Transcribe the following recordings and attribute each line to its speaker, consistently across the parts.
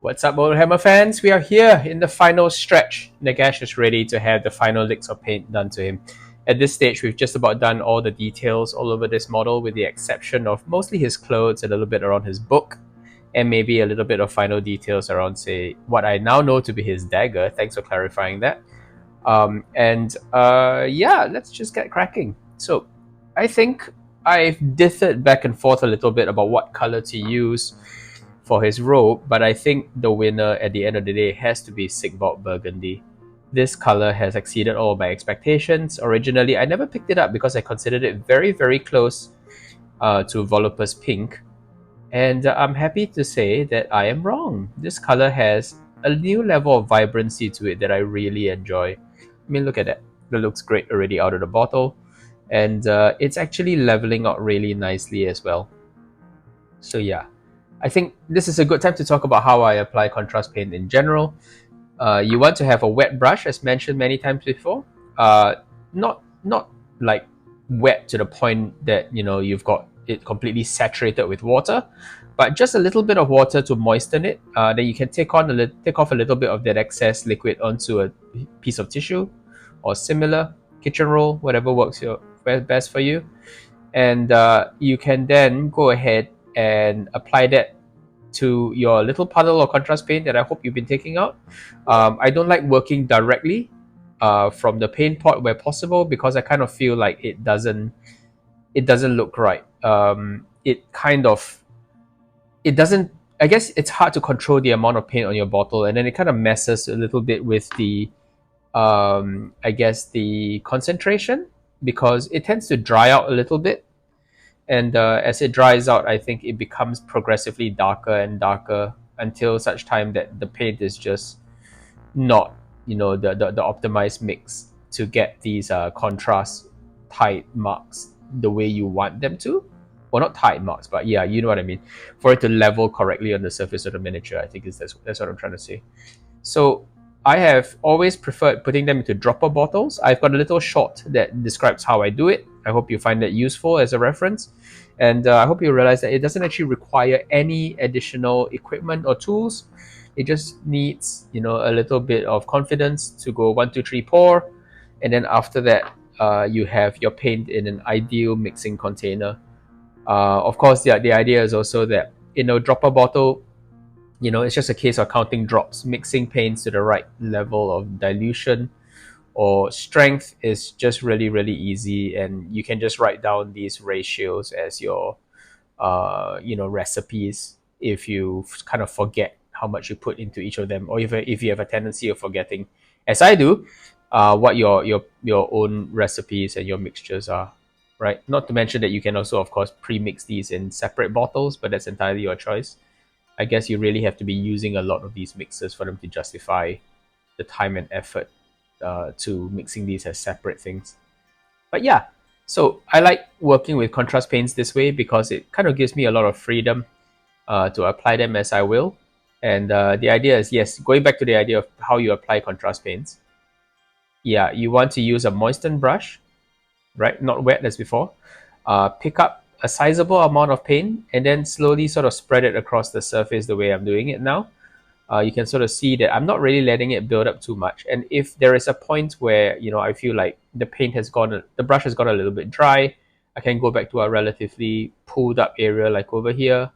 Speaker 1: What's up, Old Warhammer fans? We are here in the final stretch. Nagash is ready to have the final licks of paint done to him. At this stage, we've just about done all the details all over this model, with the exception of mostly his clothes, a little bit around his book, and maybe a little bit of final details around, say, what I now know to be his dagger. Thanks for clarifying that. Yeah, let's just get cracking. So, I think I've dithered back and forth a little bit about what color to use for his robe, but I think the winner at the end of the day has to be Sigvald Burgundy. This color has exceeded all my expectations. Originally, I never picked it up because I considered it very, very close to Volupus Pink, and I'm happy to say that I am wrong. This color has a new level of vibrancy to it that I really enjoy. I mean, look at that. That looks great already out of the bottle, and it's actually leveling out really nicely as well. So yeah, I think this is a good time to talk about how I apply contrast paint in general. You want to have a wet brush, as mentioned many times before. Not like wet to the point that you've got it completely saturated with water, but just a little bit of water to moisten it. Then you can take off a little bit of that excess liquid onto a piece of tissue or similar, kitchen roll, whatever works best for you, and you can then go ahead and apply that to your little puddle of contrast paint that I hope you've been taking out. I don't like working directly from the paint pot where possible, because I kind of feel like it doesn't look right. It doesn't. I guess it's hard to control the amount of paint on your bottle, and then it kind of messes a little bit with the I guess the concentration, because it tends to dry out a little bit. And as it dries out, I think it becomes progressively darker and darker until such time that the paint is just not, the optimized mix to get these contrast tight marks the way you want them to. Well, not tight marks, but yeah, you know what I mean. For it to level correctly on the surface of the miniature, I think that's what I'm trying to say. So I have always preferred putting them into dropper bottles. I've got a little short that describes how I do it. I hope you find that useful as a reference. And I hope you realize that it doesn't actually require any additional equipment or tools. It just needs, a little bit of confidence to go 1, 2, 3, pour. And then after that, you have your paint in an ideal mixing container. Of course, the idea is also that in a dropper bottle, it's just a case of counting drops. Mixing paints to the right level of dilution or strength is just really, really easy, and you can just write down these ratios as your recipes if you kind of forget how much you put into each of them, or if you have a tendency of forgetting, as I do, what your own recipes and your mixtures are, right? Not to mention that you can also, of course, pre-mix these in separate bottles, but that's entirely your choice. I guess you really have to be using a lot of these mixes for them to justify the time and effort to mixing these as separate things. But yeah, so I like working with contrast paints this way because it kind of gives me a lot of freedom to apply them as I will. And the idea is, yes, going back to the idea of how you apply contrast paints. Yeah, you want to use a moistened brush, right? Not wet as before. Pick up a sizable amount of paint and then slowly sort of spread it across the surface the way I'm doing it now. You can sort of see that I'm not really letting it build up too much. And if there is a point where, I feel like the brush has gone a little bit dry, I can go back to a relatively pulled up area like over here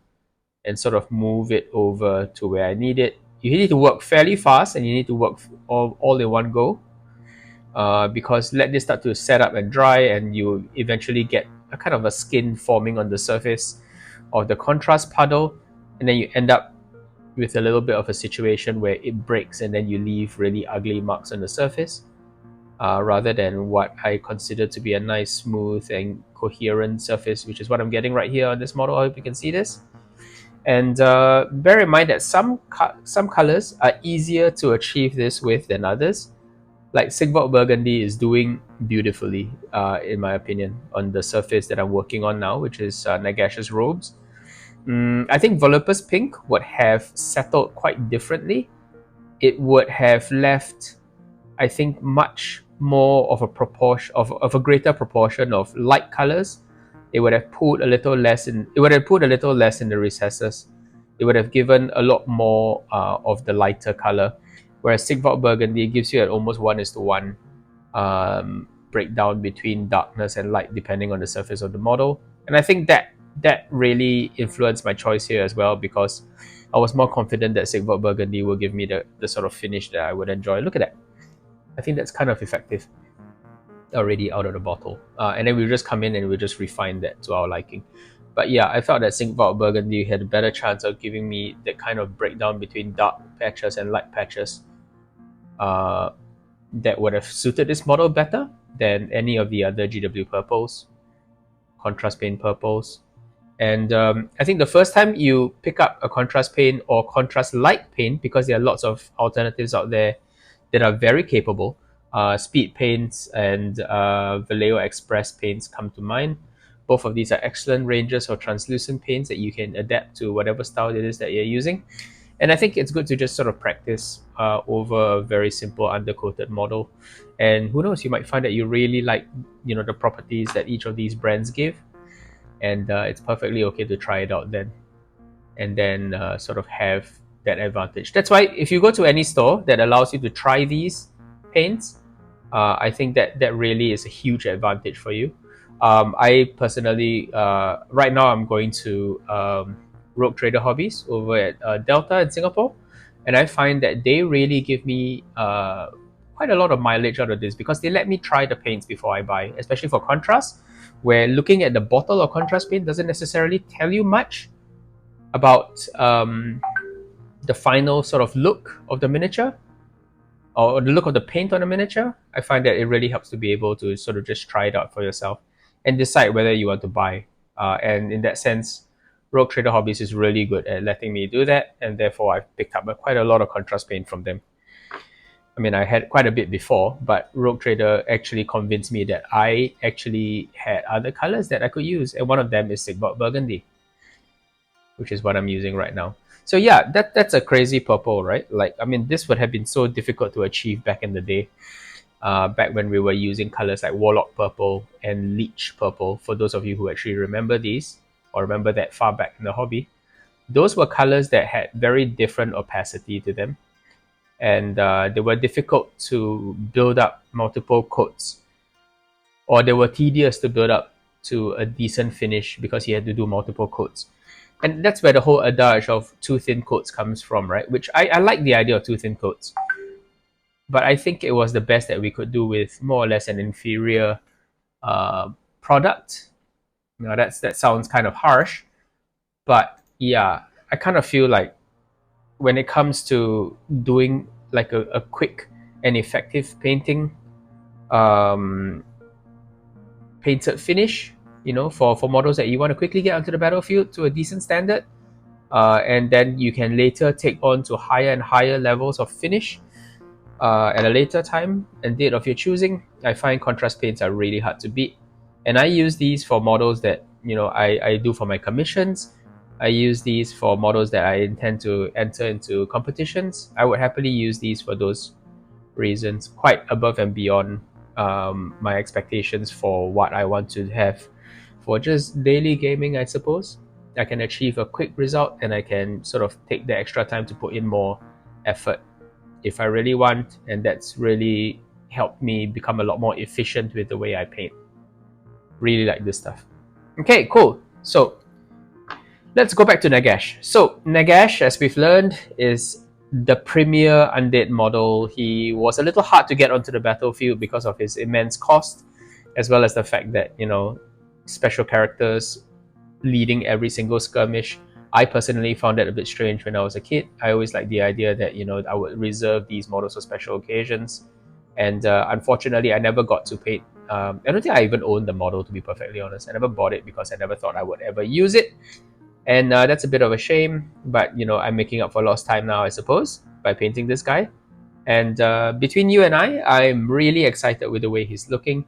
Speaker 1: and sort of move it over to where I need it. You need to work fairly fast, and you need to work all in one go, because let this start to set up and dry, and you eventually get a kind of a skin forming on the surface of the contrast puddle, and then you end up with a little bit of a situation where it breaks and then you leave really ugly marks on the surface, rather than what I consider to be a nice, smooth, and coherent surface, which is what I'm getting right here on this model. I hope you can see this. And bear in mind that some colors are easier to achieve this with than others. Like Sigvald Burgundy is doing beautifully, in my opinion, on the surface that I'm working on now, which is Nagash's robes. I think Volupus Pink would have settled quite differently. It would have left, I think, much more of a proportion of a greater proportion of light colors. It would have put a little less in. It would have put a little less in the recesses, it would have given a lot more of the lighter color. Whereas Sigvald Burgundy gives you an almost 1:1 breakdown between darkness and light depending on the surface of the model. And I think that really influenced my choice here as well, because I was more confident that Sigvald Burgundy will give me the sort of finish that I would enjoy. Look at that. I think that's kind of effective already out of the bottle. And then we'll just come in and we'll just refine that to our liking. But yeah, I thought that Sigvald Burgundy had a better chance of giving me that kind of breakdown between dark patches and light patches that would have suited this model better than any of the other GW purples, contrast paint purples. And I think the first time you pick up a contrast paint or contrast light paint, because there are lots of alternatives out there that are very capable, Speed paints and Vallejo Express paints come to mind. Both of these are excellent ranges of translucent paints that you can adapt to whatever style it is that you're using. And I think it's good to just sort of practice over a very simple undercoated model. And who knows, you might find that you really like, the properties that each of these brands give. And it's perfectly okay to try it out then. And then sort of have that advantage. That's why if you go to any store that allows you to try these paints, I think that really is a huge advantage for you. I personally, right now I'm going to Rogue Trader Hobbies over at Delta in Singapore, and I find that they really give me quite a lot of mileage out of this, because they let me try the paints before I buy, especially for contrast, where looking at the bottle of contrast paint doesn't necessarily tell you much about the final sort of look of the miniature or the look of the paint on the miniature. I find that it really helps to be able to sort of just try it out for yourself and decide whether you want to buy. And in that sense, Rogue Trader Hobbies is really good at letting me do that, and therefore I've picked up quite a lot of contrast paint from them. I mean, I had quite a bit before, but Rogue Trader actually convinced me that I actually had other colors that I could use, and one of them is Sigvald Burgundy, which is what I'm using right now. So yeah, that's a crazy purple, right? Like, I mean, this would have been so difficult to achieve back in the day, back when we were using colors like Warlock Purple and Leech Purple. For those of you who actually remember these, or remember that far back in the hobby, those were colors that had very different opacity to them. And they were difficult to build up multiple coats, or they were tedious to build up to a decent finish because you had to do multiple coats. And that's where the whole adage of two thin coats comes from, right? Which I like the idea of two thin coats. But I think it was the best that we could do with more or less an inferior product. That sounds kind of harsh. But yeah, I kind of feel like when it comes to doing like a quick and effective painting, painted finish, for models that you want to quickly get onto the battlefield to a decent standard, and then you can later take on to higher and higher levels of finish at a later time and date of your choosing. I find contrast paints are really hard to beat, and I use these for models that I do for my commissions. I use these for models that I intend to enter into competitions. I would happily use these for those reasons, quite above and beyond my expectations for what I want to have for just daily gaming, I suppose. I can achieve a quick result, and I can sort of take the extra time to put in more effort if I really want, and that's really helped me become a lot more efficient with the way I paint. Really like this stuff. Okay, cool. So let's go back to Nagash. So Nagash, as we've learned, is the premier undead model. He was a little hard to get onto the battlefield because of his immense cost, as well as the fact that special characters leading every single skirmish. I personally found that a bit strange when I was a kid. I always liked the idea that I would reserve these models for special occasions, and unfortunately I never got to paint. I don't think I even owned the model, to be perfectly honest. I never bought it because I never thought I would ever use it. And that's a bit of a shame, but I'm making up for lost time now, I suppose, by painting this guy. And between you and I'm really excited with the way he's looking.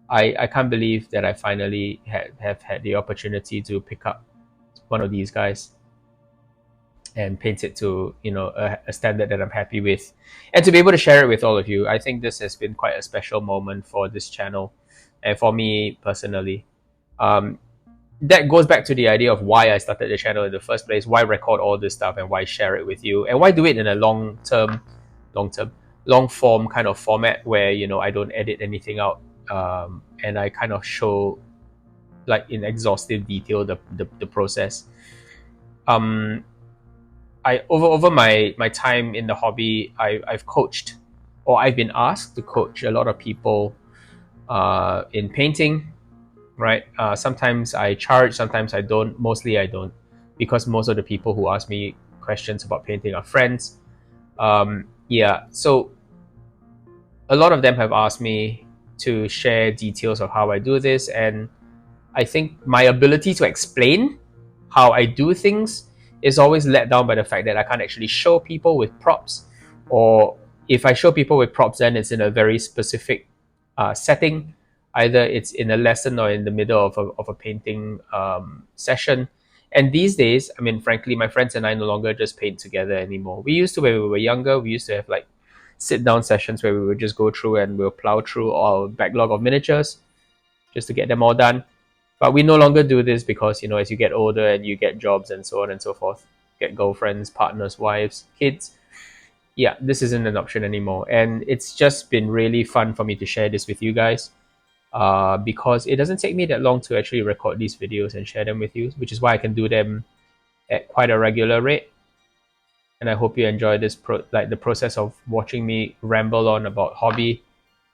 Speaker 1: I can't believe that I finally have had the opportunity to pick up one of these guys and paint it to a standard that I'm happy with, and to be able to share it with all of you. I think this has been quite a special moment for this channel and for me personally. that goes back to the idea of why I started the channel in the first place, why record all this stuff and why share it with you, and why do it in a long form kind of format where, you know, I don't edit anything out, and I kind of show like in exhaustive detail the process. I over my time in the hobby, I've coached, or I've been asked to coach a lot of people in painting, right? Sometimes I charge, sometimes I don't. Mostly I don't, because most of the people who ask me questions about painting are friends. Yeah, so a lot of them have asked me to share details of how I do this, and I think my ability to explain how I do things is always let down by the fact that I can't actually show people with props, or if I show people with props, then it's in a very specific setting. Either it's in a lesson or in the middle of a painting session. And these days, I mean, frankly, my friends and I no longer just paint together anymore. We used to, when we were younger, we used to have like sit down sessions where we would just go through and we'll plow through our backlog of miniatures just to get them all done. But we no longer do this because, you know, as you get older and you get jobs and so on and so forth, get girlfriends, partners, wives, kids, yeah, this isn't an option anymore. And it's just been really fun for me to share this with you guys, because it doesn't take me that long to actually record these videos and share them with you, which is why I can do them at quite a regular rate. And I hope you enjoy this the process of watching me ramble on about hobby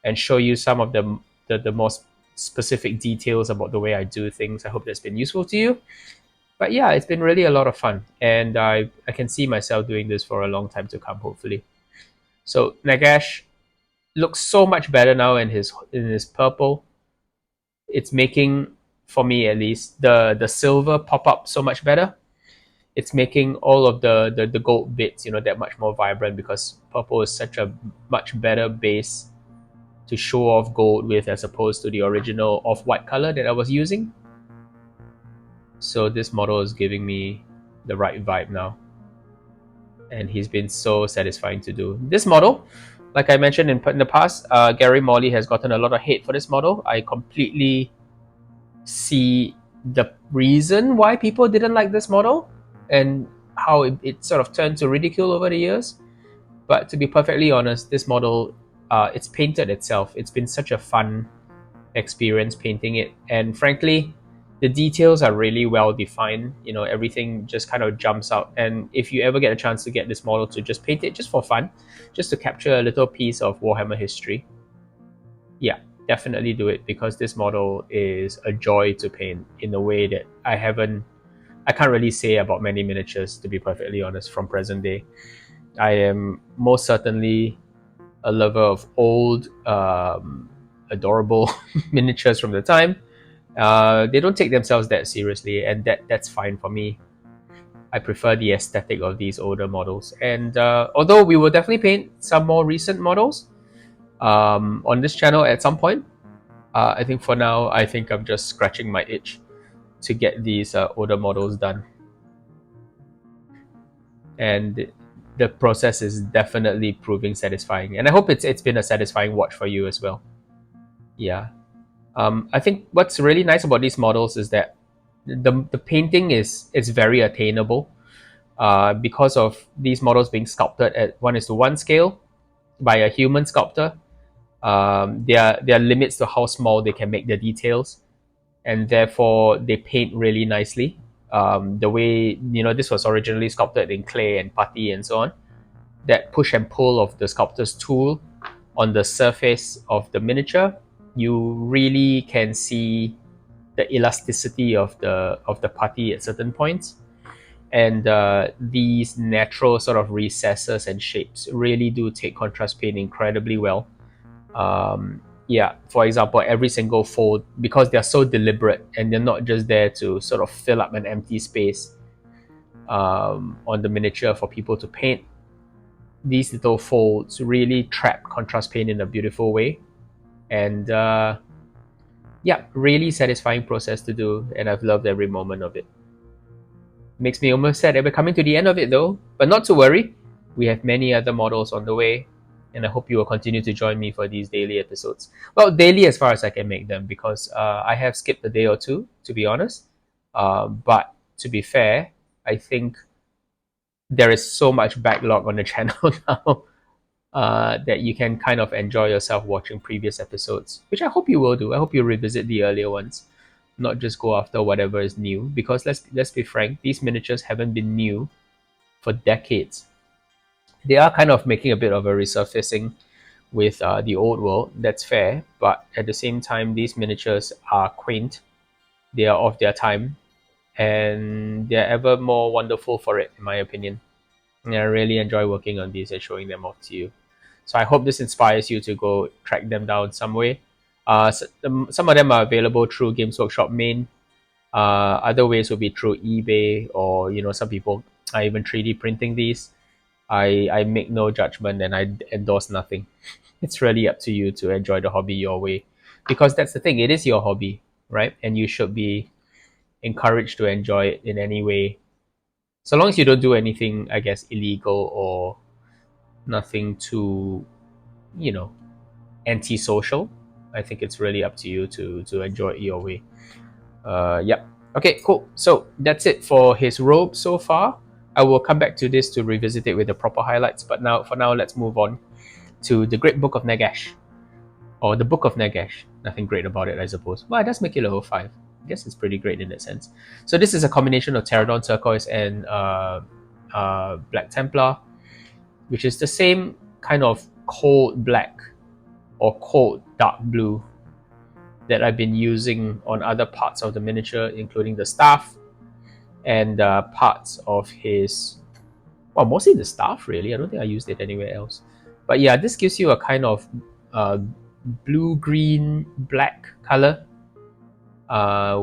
Speaker 1: and show you some of the most specific details about the way I do things. I hope that's been useful to you. But yeah, it's been really a lot of fun, and I can see myself doing this for a long time to come, hopefully. So Nagash looks so much better now in his purple. It's making, for me at least, the silver pop up so much better. It's making all of the gold bits, you know, that much more vibrant, because purple is such a much better base to show off gold with, as opposed to the original off-white color that I was using. So this model is giving me the right vibe now, and he's been so satisfying to do. This model, like I mentioned in the past, Gary Morley has gotten a lot of hate for this model. I completely see the reason why people didn't like this model and how it sort of turned to ridicule over the years. But to be perfectly honest, this model, it's painted itself. It's been such a fun experience painting it, and frankly, the details are really well defined. You know, everything just kind of jumps out. And if you ever get a chance to get this model to just paint it just for fun, just to capture a little piece of Warhammer history, yeah, definitely do it, because this model is a joy to paint in a way that I can't really say about many miniatures, to be perfectly honest, from present day. I am most certainly a lover of old, adorable miniatures from the time. They don't take themselves that seriously, and that's fine for me. I prefer the aesthetic of these older models. And although we will definitely paint some more recent models on this channel at some point, I think for now, I think I'm just scratching my itch to get these older models done. And the process is definitely proving satisfying, and I hope it's been a satisfying watch for you as well. Yeah, I think what's really nice about these models is that the painting is very attainable, because of these models being sculpted at 1:1 scale by a human sculptor. There are limits to how small they can make the details, and therefore they paint really nicely. The way, you know, this was originally sculpted in clay and putty and so on. That push and pull of the sculptor's tool on the surface of the miniature, you really can see the elasticity of the putty at certain points, and these natural sort of recesses and shapes really do take contrast paint incredibly well. Yeah, for example, every single fold, because they're so deliberate and they're not just there to sort of fill up an empty space on the miniature for people to paint, these little folds really trap contrast paint in a beautiful way. And yeah, really satisfying process to do, and I've loved every moment of it. Makes me almost sad that we're coming to the end of it though, but not to worry. We have many other models on the way, and I hope you will continue to join me for these daily episodes. Well, daily as far as I can make them, because I have skipped a day or two, to be honest. But to be fair, I think there is so much backlog on the channel now that you can kind of enjoy yourself watching previous episodes, which I hope you will do. I hope you revisit the earlier ones, not just go after whatever is new. Because let's be frank, these miniatures haven't been new for decades. They are kind of making a bit of a resurfacing with the old world. That's fair, but at the same time, these miniatures are quaint. They are of their time, and they're ever more wonderful for it, in my opinion. And I really enjoy working on these and showing them off to you. So I hope this inspires you to go track them down some way. Some of them are available through Games Workshop main. Other ways will be through eBay, or some people are even 3D printing these. I make no judgment and I endorse nothing. It's really up to you to enjoy the hobby your way, because that's the thing. It is your hobby, right? And you should be encouraged to enjoy it in any way, so long as you don't do anything, I guess, illegal or nothing too, antisocial. I think it's really up to you to enjoy it your way. Yep. Okay, cool. So that's it for his robe so far. I will come back to this to revisit it with the proper highlights, but for now, let's move on to the Great Book of Nagash, or the Book of Nagash. Nothing great about it, I suppose. Well, it does make it level 5. I guess it's pretty great in that sense. So this is a combination of Pterodon Turquoise and Black Templar, which is the same kind of cold black or cold dark blue that I've been using on other parts of the miniature, including the staff and parts of his, well, mostly the staff really. I don't think I used it anywhere else. But yeah, this gives you a kind of blue, green, black color,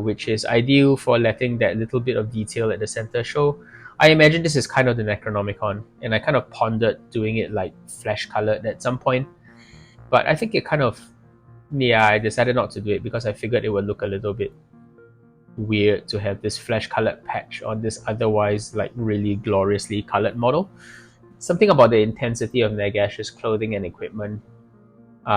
Speaker 1: which is ideal for letting that little bit of detail at the center show. I imagine this is kind of the Necronomicon, and I kind of pondered doing it like flesh colored at some point. But I think it kind of, I decided not to do it because I figured it would look a little bit weird to have this flesh colored patch on this otherwise like really gloriously colored model. Something about the intensity of Nagash's clothing and equipment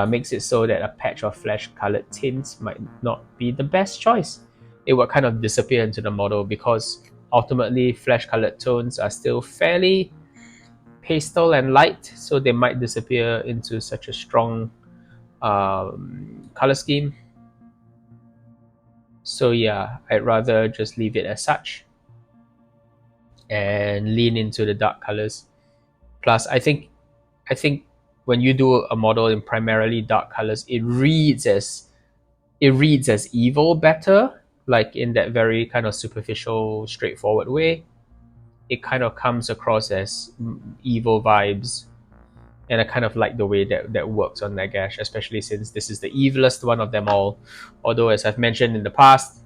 Speaker 1: makes it so that a patch of flesh colored tints might not be the best choice. It would kind of disappear into the model, because ultimately flesh colored tones are still fairly pastel and light, so they might disappear into such a strong color scheme. So yeah, I'd rather just leave it as such and lean into the dark colors. Plus, I think when you do a model in primarily dark colors, it reads as evil better, like in that very kind of superficial, straightforward way. It kind of comes across as evil vibes, and I kind of like the way that works on Nagash, especially since this is the evilest one of them all. Although, as I've mentioned in the past,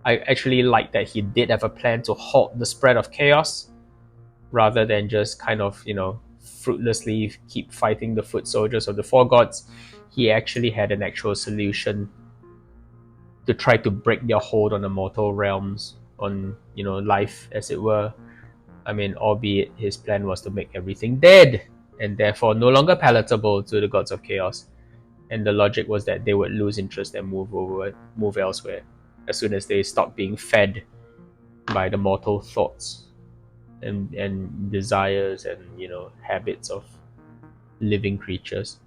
Speaker 1: I actually like that he did have a plan to halt the spread of chaos, rather than just kind of, fruitlessly keep fighting the foot soldiers of the four gods. He actually had an actual solution to try to break their hold on the mortal realms, on life, as it were. I mean, albeit his plan was to make everything dead, and therefore no longer palatable to the gods of chaos. And the logic was that they would lose interest and move elsewhere as soon as they stopped being fed by the mortal thoughts and desires and habits of living creatures.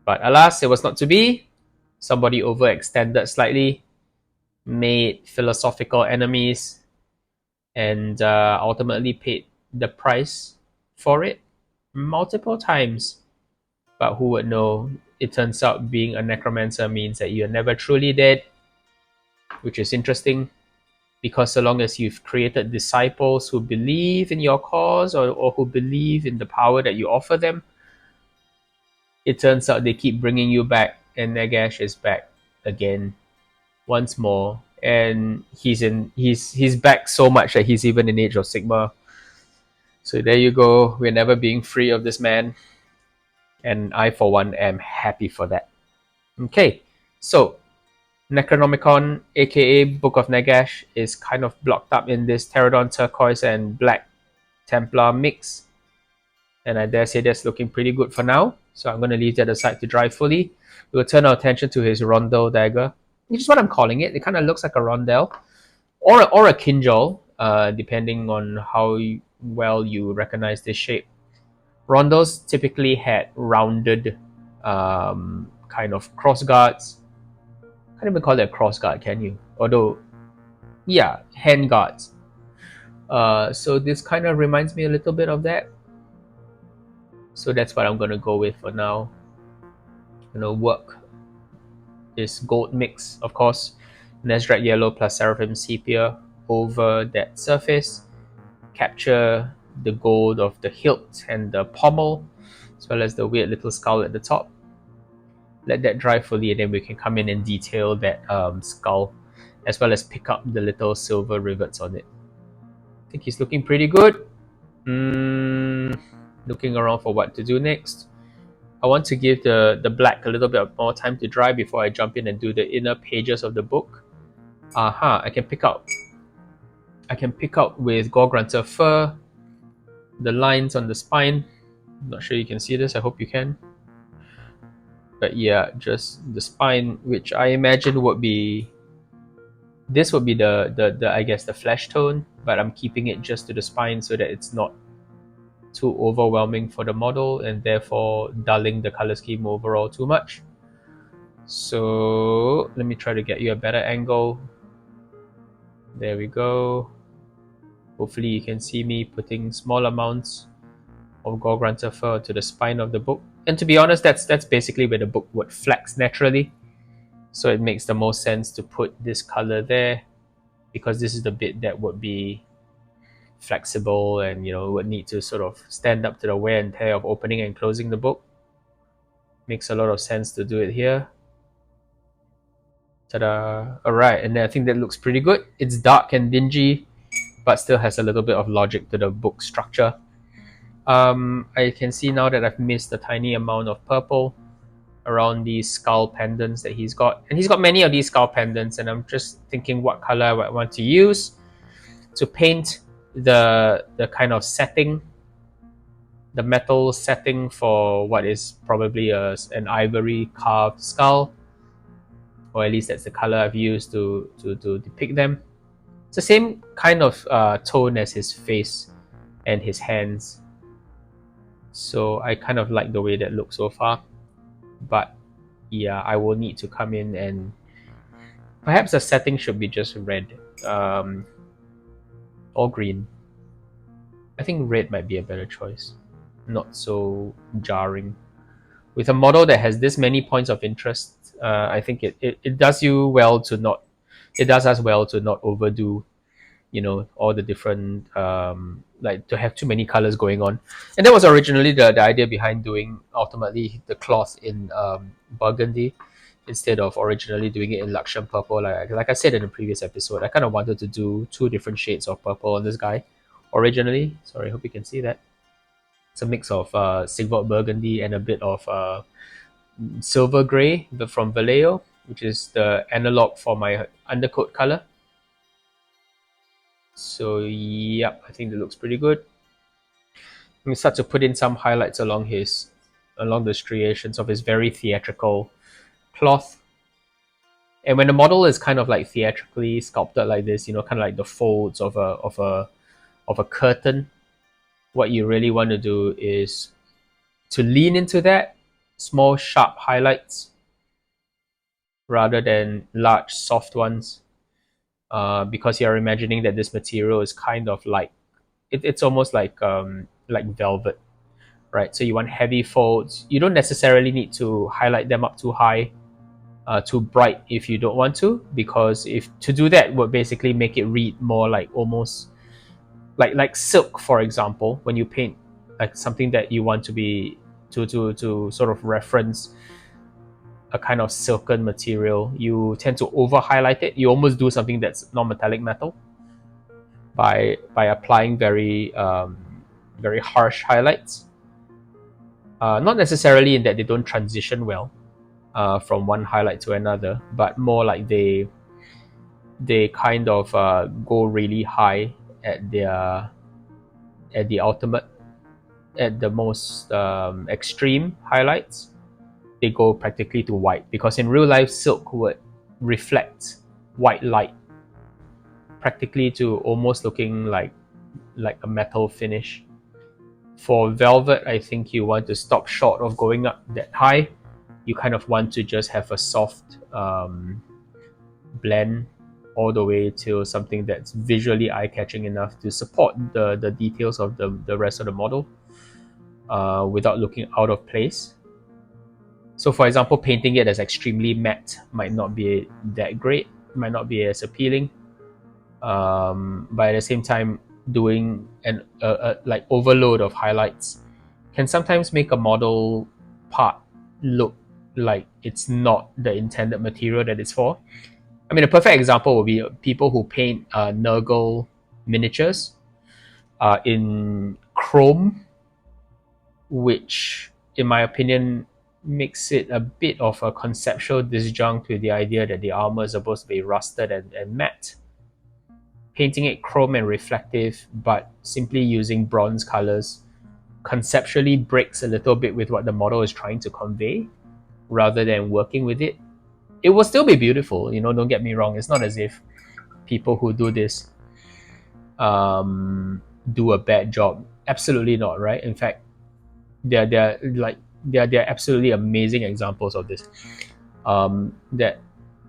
Speaker 1: But alas, it was not to be. Somebody overextended slightly, made philosophical enemies, and ultimately paid the price for it multiple times. But who would know? It turns out being a necromancer means that you're never truly dead, which is interesting, because so long as you've created disciples who believe in your cause, or who believe in the power that you offer them, it turns out they keep bringing you back, and Nagash is back again once more, and he's back so much that he's even in Age of Sigmar. So there you go. We're never being free of this man, and I for one am happy for that. Okay, so Necronomicon, aka Book of Nagash, is kind of blocked up in this Pterodon Turquoise and Black Templar mix, and I dare say that's looking pretty good for now. So I'm going to leave that aside to dry fully. We'll turn our attention to his Rondel dagger, which is what I'm calling it. It kind of looks like a rondel. or a kinjal, depending on how well you recognize this shape. Rondos typically had rounded kind of cross guards. Can't even call it a cross guard, can you? Although, yeah, hand guards. So this kind of reminds me a little bit of that. So that's what I'm gonna go with for now. Work this gold mix, of course, Nazdreg yellow plus Seraphim Sepia over that surface. Capture the gold of the hilt and the pommel, as well as the weird little skull at the top. Let that dry fully, and then we can come in and detail that skull, as well as pick up the little silver rivets on it. I think he's looking pretty good. Looking around for what to do next. I want to give the black a little bit more time to dry before I jump in and do the inner pages of the book. I can pick out with Gore Grunter fur the lines on the spine. I'm not sure you can see this, I hope you can. But yeah, just the spine, which I imagine would be, this would be the I guess the flesh tone, but I'm keeping it just to the spine so that it's not too overwhelming for the model and therefore dulling the color scheme overall too much. So let me try to get you a better angle. There we go. Hopefully you can see me putting small amounts of Gore Grunter fur to the spine of the book. And to be honest, that's basically where the book would flex naturally. So it makes the most sense to put this color there, because this is the bit that would be flexible and would need to sort of stand up to the wear and tear of opening and closing the book. Makes a lot of sense to do it here. Ta-da! Alright, and then I think that looks pretty good. It's dark and dingy, but still has a little bit of logic to the book structure. I can see now that I've missed a tiny amount of purple around these skull pendants that he's got. And he's got many of these skull pendants, and I'm just thinking what color I want to use to paint the kind of setting, the metal setting for what is probably an ivory carved skull, or at least that's the color I've used to depict them. It's the same kind of tone as his face and his hands, so I kind of like the way that looks so far. But yeah, I will need to come in and perhaps the setting should be just red or green. I think red might be a better choice, not so jarring. With a model that has this many points of interest, I think it does you well to not, it does us well to not overdo, all the different, like to have too many colors going on. And that was originally the idea behind doing ultimately the cloth in burgundy instead of originally doing it in Luxion purple. Like I said in the previous episode, I kind of wanted to do two different shades of purple on this guy originally. Sorry, I hope you can see that. It's a mix of Sigvald burgundy and a bit of silver gray from Vallejo, which is the analog for my undercoat color. So yep, I think that looks pretty good. I'm gonna start to put in some highlights along the striations of his very theatrical cloth. And when the model is kind of like theatrically sculpted like this, kind of like the folds of a curtain, what you really want to do is to lean into that small sharp highlights rather than large soft ones, because you're imagining that this material is kind of like it's almost like velvet, right? So you want heavy folds. You don't necessarily need to highlight them up too high, too bright if you don't want to, because if to do that would basically make it read more like almost like silk, for example. When you paint like something that you want to be to sort of reference a kind of silken material, you tend to over highlight it. You almost do something that's non-metallic metal by applying very very harsh highlights. Not necessarily in that they don't transition well from one highlight to another, but more like they kind of go really high at the ultimate, at the most extreme highlights. They go practically to white, because in real life silk would reflect white light. practically to almost looking like a metal finish. For velvet, I think you want to stop short of going up that high. You kind of want to just have a soft blend all the way to something that's visually eye-catching enough to support the details of the rest of the model without looking out of place. So for example, painting it as extremely matte might not be that great, might not be as appealing. But at the same time, doing an like overload of highlights can sometimes make a model part look like it's not the intended material that it's for. I mean, a perfect example would be people who paint Nurgle miniatures in chrome, which, in my opinion, makes it a bit of a conceptual disjunct with the idea that the armor is supposed to be rusted and matte. Painting it chrome and reflective, but simply using bronze colors, conceptually breaks a little bit with what the model is trying to convey, rather than working with it. It will still be beautiful, don't get me wrong. It's not as if people who do this do a bad job. Absolutely not, right? In fact, they're absolutely amazing examples of this that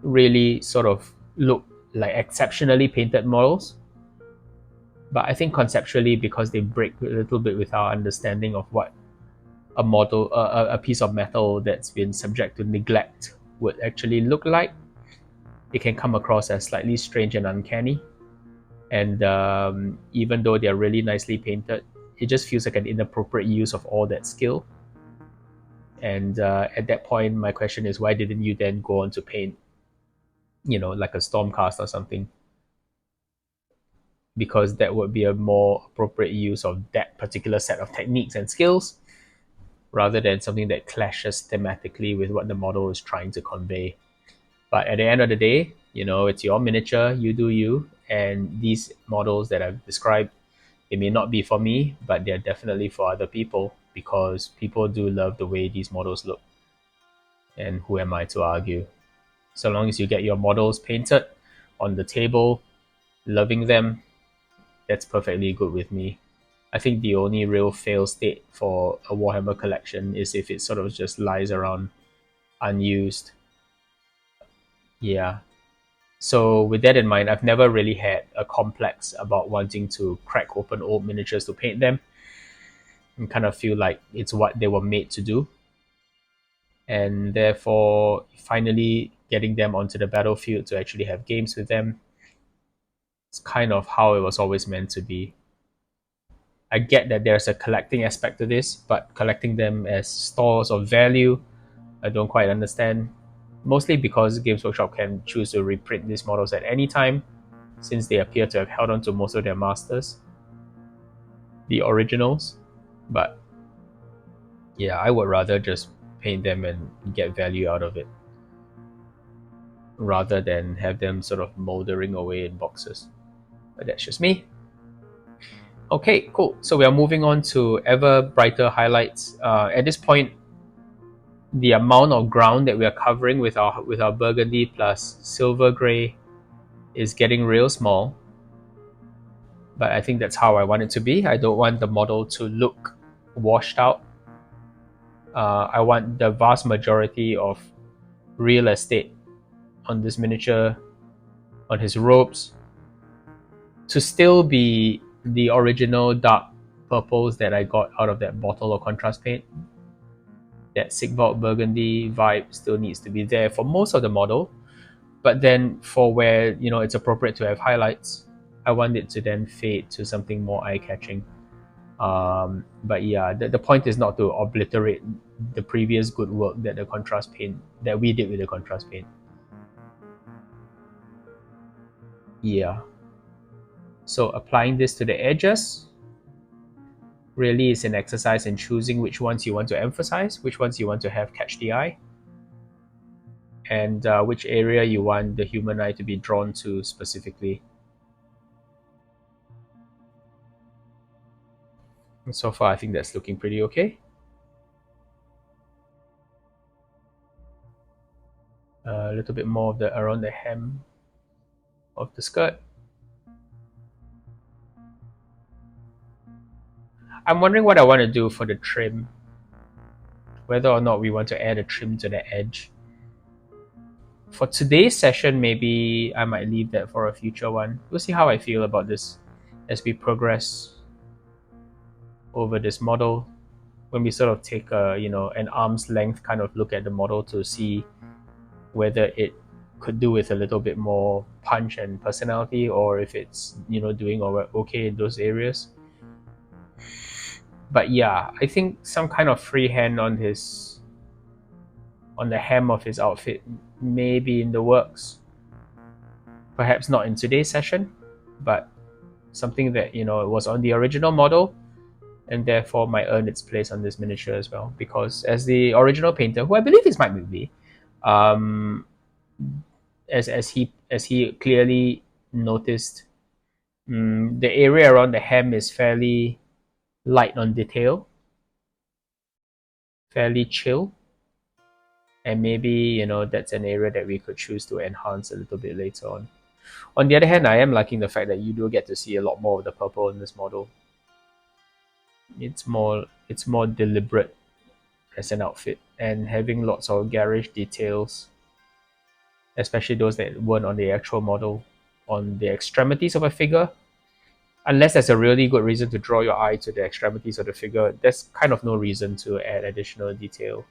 Speaker 1: really sort of look like exceptionally painted models. But I think conceptually, because they break a little bit with our understanding of what a model, a piece of metal that's been subject to neglect would actually look like, it can come across as slightly strange and uncanny. And even though they're really nicely painted, it just feels like an inappropriate use of all that skill. And at that point, my question is, why didn't you then go on to paint, like a Stormcast or something? Because that would be a more appropriate use of that particular set of techniques and skills, rather than something that clashes thematically with what the model is trying to convey. But at the end of the day, it's your miniature, you do you, and these models that I've described, they may not be for me, but they're definitely for other people, because people do love the way these models look. And who am I to argue? So long as you get your models painted on the table, loving them, that's perfectly good with me. I think the only real fail state for a Warhammer collection is if it sort of just lies around unused. Yeah. So with that in mind, I've never really had a complex about wanting to crack open old miniatures to paint them, and kind of feel like it's what they were made to do. And therefore, finally getting them onto the battlefield to actually have games with them, it's kind of how it was always meant to be. I get that there's a collecting aspect to this, but collecting them as stores of value, I don't quite understand. Mostly because Games Workshop can choose to reprint these models at any time, since they appear to have held on to most of their masters, the originals. But yeah, I would rather just paint them and get value out of it, rather than have them sort of moldering away in boxes. But that's just me. Okay, cool. So we are moving on to ever brighter highlights. At this point, the amount of ground that we are covering with our burgundy plus silver gray is getting real small. But I think that's how I want it to be. I don't want the model to look washed out. I want the vast majority of real estate on this miniature, on his robes, to still be the original dark purples that I got out of that bottle of contrast paint. That Sigvald burgundy vibe still needs to be there for most of the model, but then for where it's appropriate to have highlights, I want it to then fade to something more eye-catching. But yeah, the point is not to obliterate the previous good work that the contrast paint that we did with the contrast paint. Yeah. So applying this to the edges really is an exercise in choosing which ones you want to emphasize, which ones you want to have catch the eye, and which area you want the human eye to be drawn to specifically. And so far, I think that's looking pretty okay. A little bit more of the around the hem of the skirt. I'm wondering what I want to do for the trim. Whether or not we want to add a trim to the edge. For today's session, maybe I might leave that for a future one. We'll see how I feel about this as we progress over this model. When we sort of take a, an arm's length kind of look at the model to see whether it could do with a little bit more punch and personality, or if it's doing okay in those areas. But yeah, I think some kind of freehand on the hem of his outfit may be in the works. Perhaps not in today's session, but something that it was on the original model, and therefore might earn its place on this miniature as well. Because as the original painter, who I believe is Mike McVie, as he clearly noticed, the area around the hem is fairly light on detail, fairly chill, and maybe that's an area that we could choose to enhance a little bit later on. On the other hand, I am liking the fact that you do get to see a lot more of the purple in this model. It's more deliberate as an outfit, and having lots of garish details, especially those that weren't on the actual model, on the extremities of a figure. Unless there's a really good reason to draw your eye to the extremities of the figure, there's kind of no reason to add additional detail.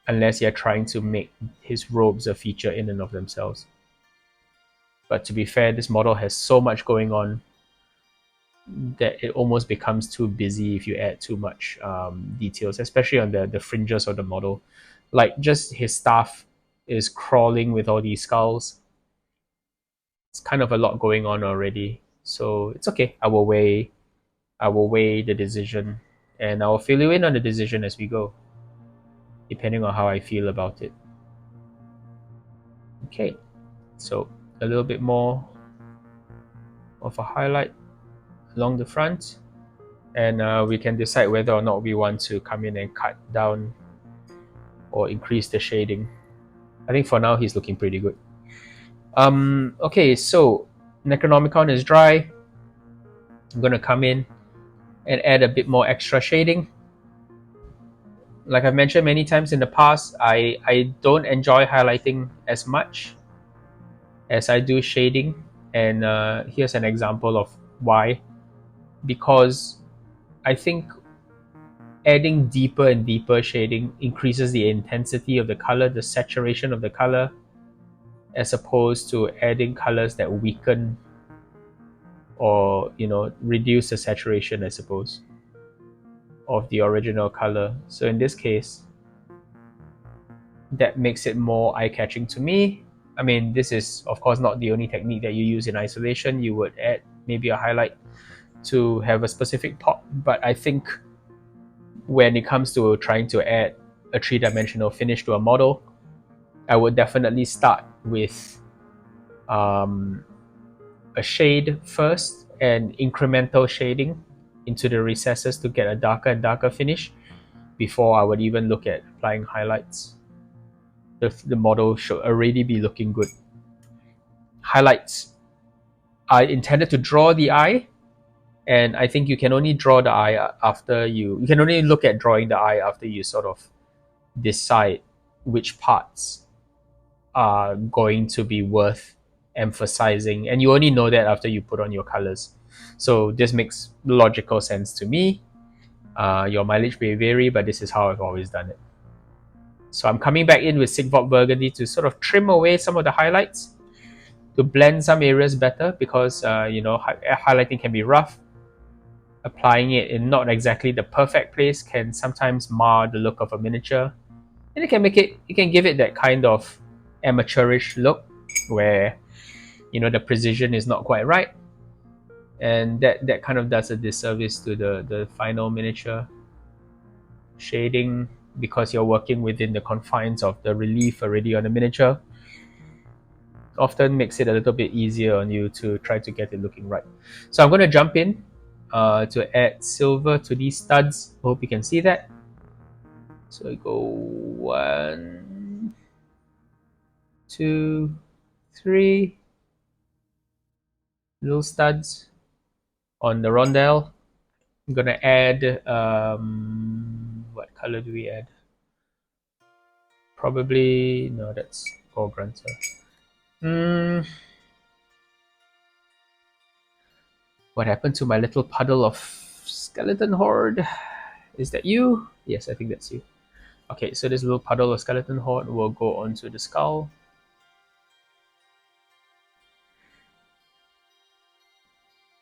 Speaker 1: Unless you're trying to make his robes a feature in and of themselves. But to be fair, this model has so much going on that it almost becomes too busy if you add too much details, especially on the fringes of the model. Like, just his staff is crawling with all these skulls. It's kind of a lot going on already. So it's okay. I will weigh the decision, and I will fill you in on the decision as we go, depending on how I feel about it. Okay, so a little bit more of a highlight along the front, and we can decide whether or not we want to come in and cut down or increase the shading. I think for now he's looking pretty good. Okay, so Necronomicon is dry. I'm gonna come in and add a bit more extra shading. Like I've mentioned many times in the past, I don't enjoy highlighting as much as I do shading, and here's an example of why. Because I think adding deeper and deeper shading increases the intensity of the color, the saturation of the color, as opposed to adding colors that weaken or reduce the saturation, I suppose, of the original color. So in this case, that makes it more eye-catching to me. I mean, this is of course not the only technique that you use in isolation. You would add maybe a highlight to have a specific pop, but I think when it comes to trying to add a three-dimensional finish to a model, I would definitely start with a shade first and incremental shading into the recesses to get a darker and darker finish before I would even look at applying highlights. The model should already be looking good. Highlights are intended to draw the eye, and I think you can only draw the eye after you can only look at drawing the eye after you sort of decide which parts are going to be worth emphasizing, and you only know that after you put on your colors. So this makes logical sense to me. Your mileage may vary, but this is how I've always done it. So I'm coming back in with Sigvald Burgundy to sort of trim away some of the highlights, to blend some areas better, because highlighting can be rough. Applying it in not exactly the perfect place can sometimes mar the look of a miniature, and it can give it that kind of amateurish look where the precision is not quite right, and that kind of does a disservice to the final miniature shading, because you're working within the confines of the relief already on the miniature. Often makes it a little bit easier on you to try to get it looking right. So I'm going to jump in to add silver to these studs. Hope you can see that. So I go 1, 2, 3 little studs on the rondelle. I'm gonna add, what color do we add? Probably, no, that's Grunter. What happened to my little puddle of skeleton horde? Is that you? Yes, I think that's you. Okay, so this little puddle of skeleton horde will go onto the skull.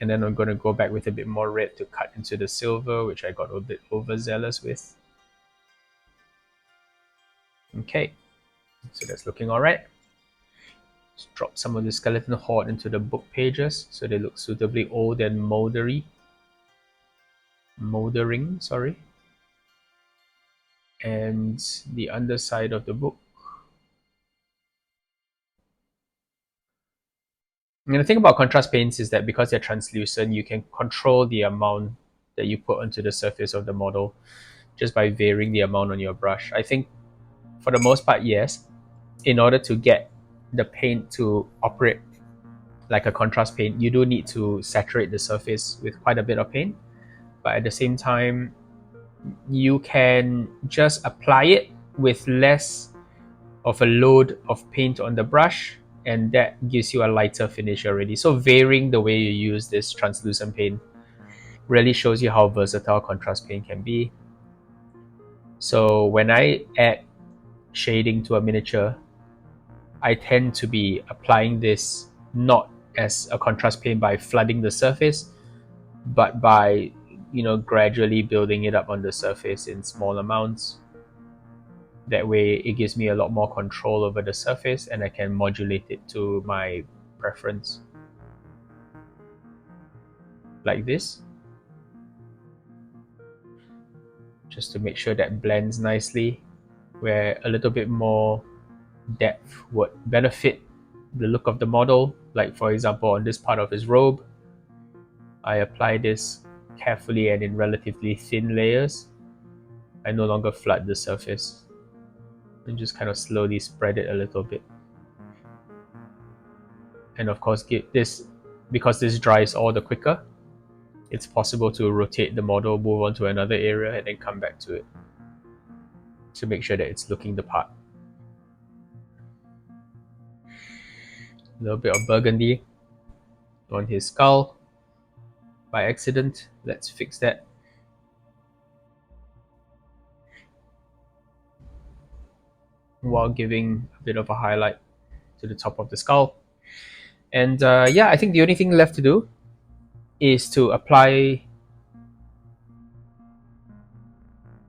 Speaker 1: And then I'm going to go back with a bit more red to cut into the silver, which I got a bit overzealous with. Okay, so that's looking alright. Let's drop some of the skeleton horde into the book pages so they look suitably old and moldering, sorry. And the underside of the book. And the thing about contrast paints is that because they're translucent, you can control the amount that you put onto the surface of the model just by varying the amount on your brush. I think for the most part, yes. In order to get the paint to operate like a contrast paint, you do need to saturate the surface with quite a bit of paint. But at the same time, you can just apply it with less of a load of paint on the brush, and that gives you a lighter finish already. So varying the way you use this translucent paint really shows you how versatile contrast paint can be. So when I add shading to a miniature, I tend to be applying this not as a contrast paint by flooding the surface, but by gradually building it up on the surface in small amounts. That way it gives me a lot more control over the surface and I can modulate it to my preference. Like this. Just to make sure that blends nicely, where a little bit more depth would benefit the look of the model. Like for example, on this part of his robe, I apply this carefully and in relatively thin layers. I no longer flood the surface and just kind of slowly spread it a little bit. And of course, because this dries all the quicker, it's possible to rotate the model, move on to another area, and then come back to it to make sure that it's looking the part. A little bit of burgundy on his skull by accident. Let's fix that. While giving a bit of a highlight to the top of the skull. And yeah, I think the only thing left to do is to apply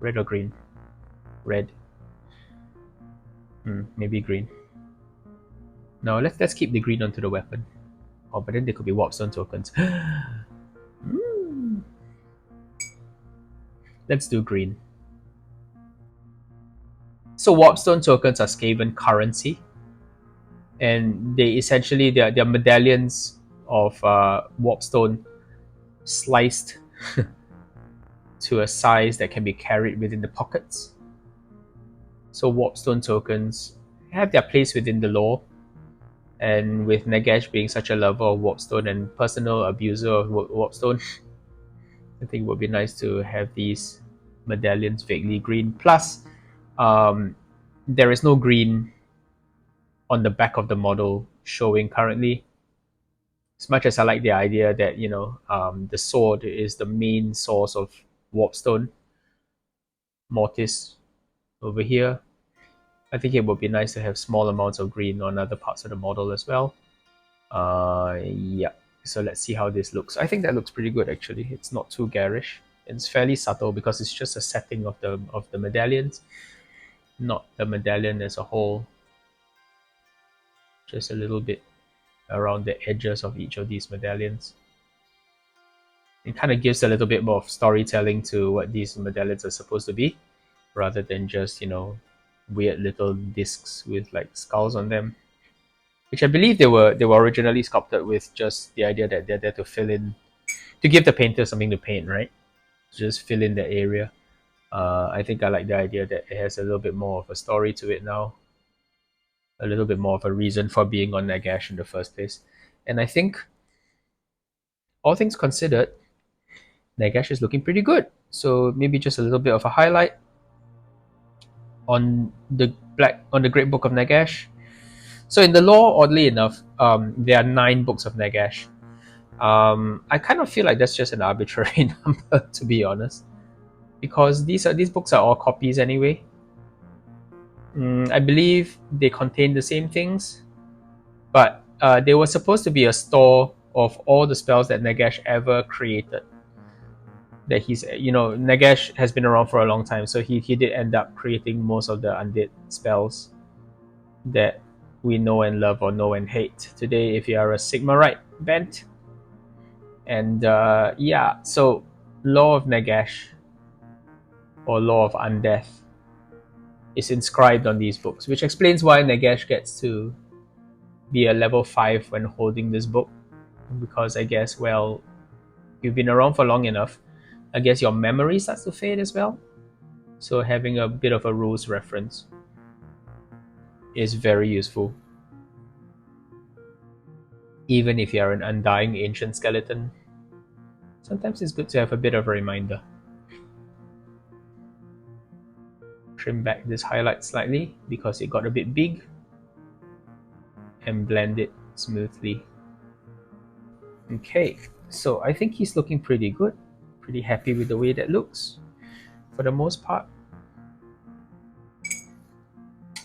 Speaker 1: red or green. Red. Maybe green. No, let's keep the green onto the weapon. Oh, but then there could be warpstone tokens. Let's do green. So warpstone tokens are Skaven currency, and they essentially they're medallions of warpstone sliced to a size that can be carried within the pockets. So warpstone tokens have their place within the lore, and with Nagash being such a lover of warpstone and personal abuser of warpstone, I think it would be nice to have these medallions vaguely green. Plus, there is no green on the back of the model showing currently. As much as I like the idea that the sword is the main source of warpstone, mortis over here, I think it would be nice to have small amounts of green on other parts of the model as well. Yeah. So let's see how this looks. I think that looks pretty good actually. It's not too garish. It's fairly subtle because it's just a setting of the medallions, not the medallion as a whole. Just a little bit around the edges of each of these medallions. It kind of gives a little bit more of storytelling to what these medallions are supposed to be, rather than just weird little discs with like skulls on them, which I believe they were originally sculpted with just the idea that they're there to fill in, to give the painter something to paint, right? Just fill in the area. I think I like the idea that it has a little bit more of a story to it now, a little bit more of a reason for being on Nagash in the first place. And I think, all things considered, Nagash is looking pretty good. So maybe just a little bit of a highlight on the Great Book of Nagash. So in the lore, oddly enough, there are 9 books of Nagash. I kind of feel like that's just an arbitrary number, to be honest, because these books are all copies anyway. I believe they contain the same things, but they were supposed to be a store of all the spells that Nagash ever created. That Nagash has been around for a long time, so he did end up creating most of the undead spells that we know and love or know and hate today if you are a Sigmarite bent. And yeah, so Law of Nagash or Law of Undeath is inscribed on these books, which explains why Nagash gets to be a level 5 when holding this book. Because I guess, well, you've been around for long enough, I guess your memory starts to fade as well. So having a bit of a rules reference is very useful. Even if you're an undying ancient skeleton, sometimes it's good to have a bit of a reminder. Trim back this highlight slightly because it got a bit big and blend it smoothly. Okay, so I think he's looking pretty good. Pretty happy with the way that looks for the most part.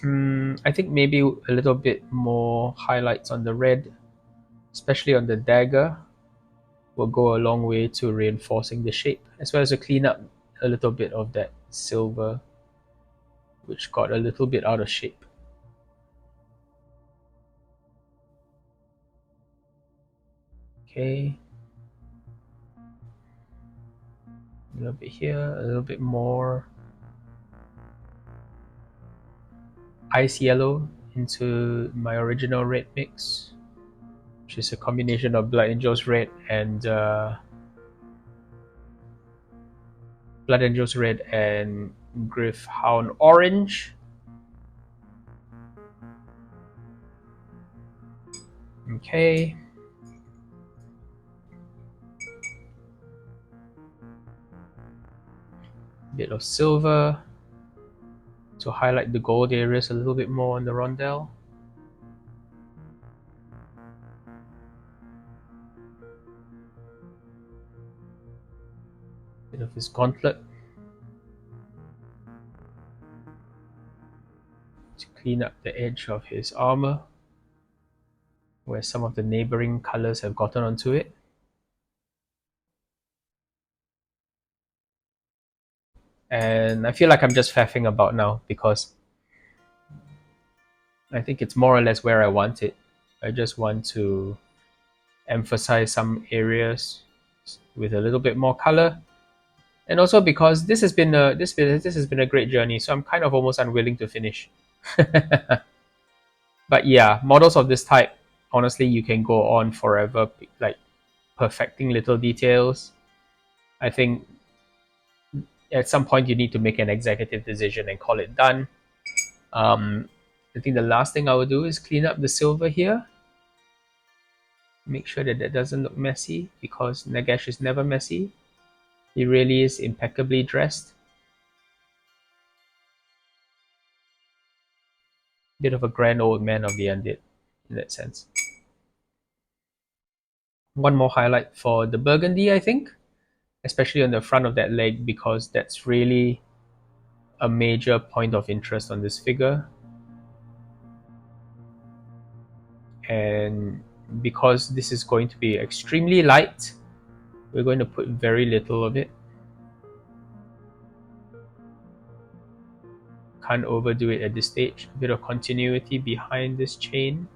Speaker 1: I think maybe a little bit more highlights on the red, especially on the dagger, will go a long way to reinforcing the shape, as well as to clean up a little bit of that silver, which got a little bit out of shape. Okay. A little bit here, a little bit more ice yellow into my original red mix, which is a combination of Blood Angels Red and Gryphhound Orange. Okay. Bit of silver to highlight the gold areas a little bit more on the rondelle. Bit of his gauntlet to clean up the edge of his armor where some of the neighboring colors have gotten onto it. And I feel like I'm just faffing about now because I think it's more or less where I want it. I just want to emphasize some areas with a little bit more color, and also because this has been a great journey, so I'm kind of almost unwilling to finish. But yeah, models of this type, honestly, you can go on forever, like perfecting little details. I think at some point you need to make an executive decision and call it done. I think the last thing I will do is clean up the silver here. Make sure that that doesn't look messy, because Nagash is never messy. He really is impeccably dressed. Bit of a grand old man of the undead in that sense. One more highlight for the burgundy, I think, especially on the front of that leg, because that's really a major point of interest on this figure. And because this is going to be extremely light, we're going to put very little of it. Can't overdo it at this stage. A bit of continuity behind this chain.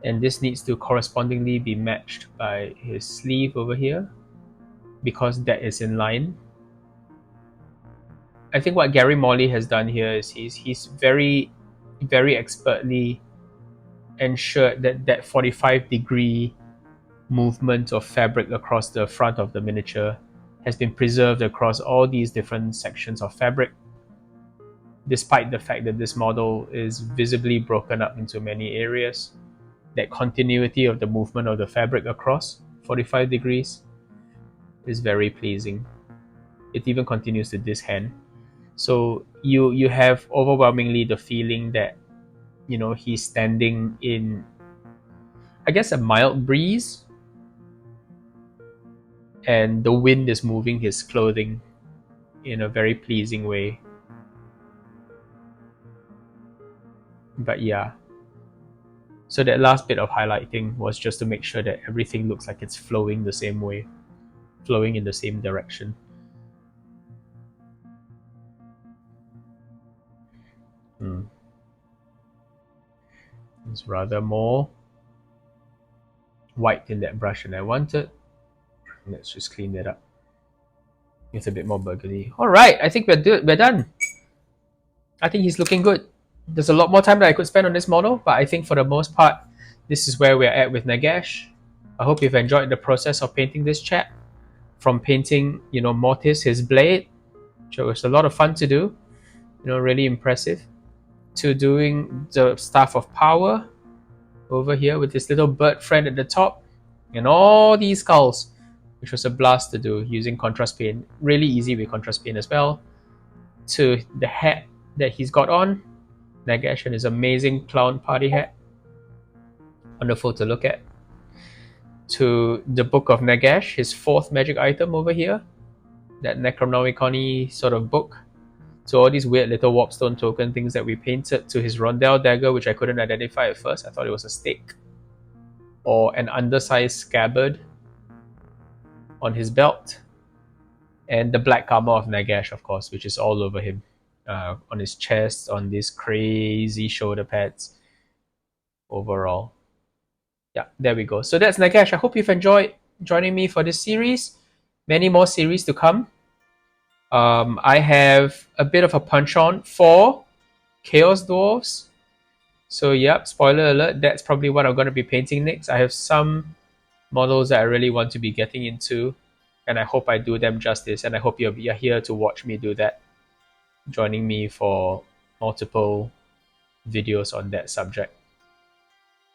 Speaker 1: And this needs to correspondingly be matched by his sleeve over here, because that is in line. I think what Gary Morley has done here is he's very, very expertly ensured that that 45-degree movement of fabric across the front of the miniature has been preserved across all these different sections of fabric, despite the fact that this model is visibly broken up into many areas. that continuity of the movement of the fabric across 45 degrees is very pleasing. It even continues to this hand. So you have overwhelmingly the feeling that, you know, he's standing in, I guess, a mild breeze, and the wind is moving his clothing in a very pleasing way. But yeah, so that last bit of highlighting was just to make sure that everything looks like it's flowing the same way, flowing in the same direction. It's rather more white in that brush than I wanted. Let's just clean that up. It's a bit more burgundy. All right, I think we're done. I think he's looking good. There's a lot more time that I could spend on this model, but I think for the most part, this is where we're at with Nagash. I hope you've enjoyed the process of painting this chap. From painting, you know, Mortis, his blade, which was a lot of fun to do, you know, really impressive, to doing the Staff of Power over here with this little bird friend at the top, and all these skulls, which was a blast to do using contrast paint. Really easy with contrast paint as well. To the hat that he's got on, Nagash and his amazing clown party hat. Wonderful to look at. To the Book of Nagash, his fourth magic item over here, that Necronomicon-y sort of book. To all these weird little warpstone token things that we painted. To his Rondel dagger, which I couldn't identify at first. I thought it was a stake. Or an undersized scabbard on his belt. And the black armor of Nagash, of course, which is all over him. On his chest, on these crazy shoulder pads. Overall. Yeah, there we go. So that's Nagash. I hope you've enjoyed joining me for this series. Many more series to come. I have a bit of a punch-on for Chaos Dwarves. So yep, spoiler alert, that's probably what I'm going to be painting next. I have some models that I really want to be getting into, and I hope I do them justice, and I hope you're here to watch me do that, joining me for multiple videos on that subject.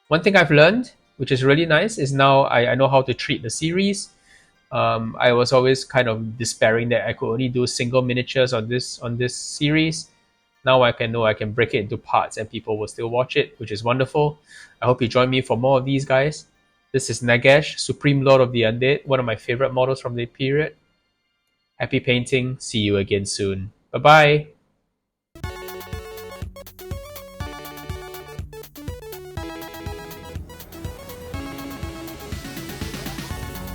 Speaker 1: One thing I've learned, which is really nice, is now I know how to treat the series. I was always kind of despairing that I could only do single miniatures on this series. Now I know I can break it into parts and people will still watch it, which is wonderful. I hope you join me for more of these guys. This is Nagash, Supreme Lord of the Undead, one of my favorite models from the period. Happy painting. See you again soon. Bye-bye.